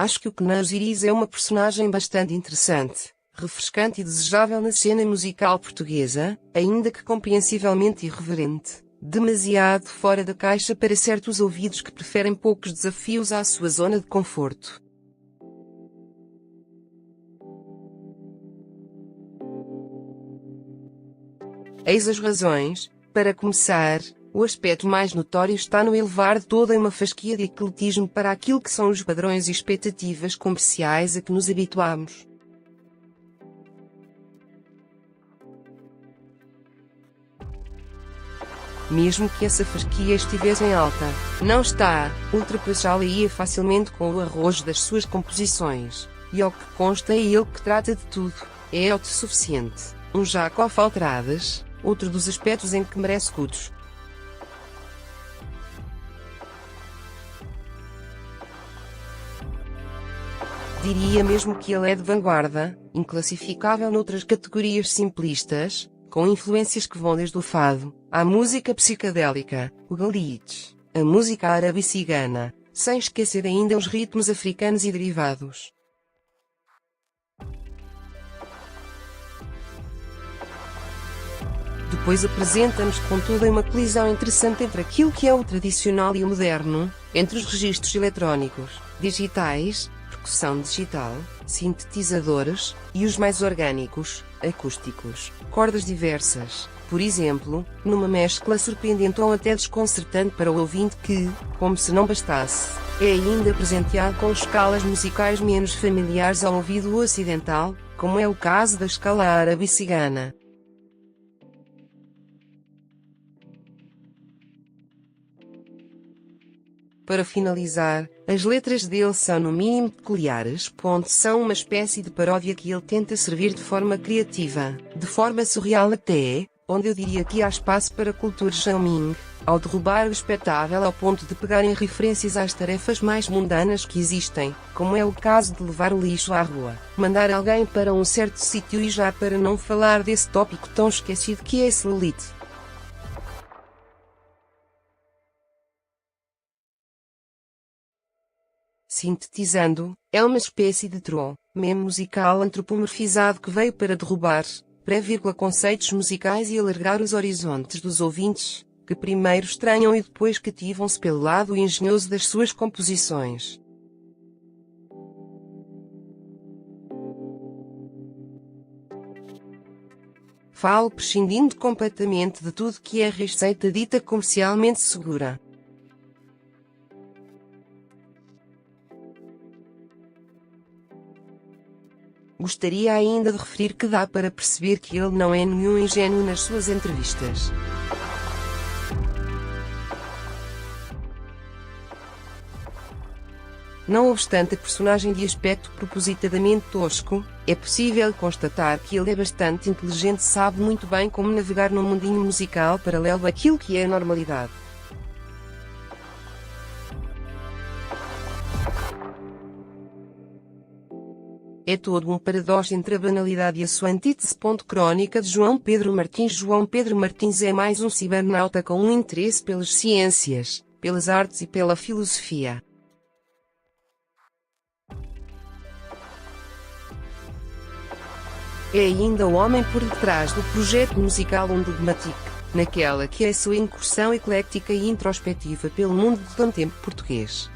Acho que o Ken Osiris é uma personagem bastante interessante, refrescante e desejável na cena musical portuguesa, ainda que compreensivelmente irreverente, demasiado fora da caixa para certos ouvidos que preferem poucos desafios à sua zona de conforto. Eis as razões. Para começar, o aspecto mais notório está no elevar toda uma fasquia de ecletismo para aquilo que são os padrões e expectativas comerciais a que nos habituamos. Mesmo que essa fasquia estivesse em alta, não está, ultrapassá-la-ia facilmente com o arrojo das suas composições, e ao que consta é ele que trata de tudo, é autossuficiente, um jaco alfaltradas, outro dos aspectos em que merece escudos. Diria mesmo que ele é de vanguarda, inclassificável noutras categorias simplistas, com influências que vão desde o fado, à música psicadélica, o galite, a música árabe e cigana, sem esquecer ainda os ritmos africanos e derivados. Depois apresenta-nos com toda uma colisão interessante entre aquilo que é o tradicional e o moderno, entre os registros eletrónicos, digitais, percussão digital, sintetizadores, e os mais orgânicos, acústicos, cordas diversas, por exemplo, numa mescla surpreendente ou até desconcertante para o ouvinte que, como se não bastasse, é ainda presenteado com escalas musicais menos familiares ao ouvido ocidental, como é o caso da escala árabe e cigana. Para finalizar, as letras dele são no mínimo peculiares. São uma espécie de paródia que ele tenta servir de forma criativa, de forma surreal até, onde eu diria que há espaço para cultura charming, ao derrubar o espectável ao ponto de pegarem referências às tarefas mais mundanas que existem, como é o caso de levar o lixo à rua, mandar alguém para um certo sítio e já para não falar desse tópico tão esquecido que é a celulite. Sintetizando, é uma espécie de meme musical antropomorfizado que veio para derrubar, conceitos musicais e alargar os horizontes dos ouvintes, que primeiro estranham e depois cativam-se pelo lado engenhoso das suas composições. Falo prescindindo completamente de tudo que é receita dita comercialmente segura. Gostaria ainda de referir que dá para perceber que ele não é nenhum ingênuo nas suas entrevistas. Não obstante a personagem de aspecto propositadamente tosco, é possível constatar que ele é bastante inteligente e sabe muito bem como navegar num mundinho musical paralelo àquilo que é a normalidade. É todo um paradoxo entre a banalidade e a sua antítese. Crónica de João Pedro Martins. João Pedro Martins é mais um cibernauta com um interesse pelas ciências, pelas artes e pela filosofia. É ainda o homem por detrás do projeto musical Undogmatic, naquela que é a sua incursão eclética e introspectiva pelo mundo do contempo português.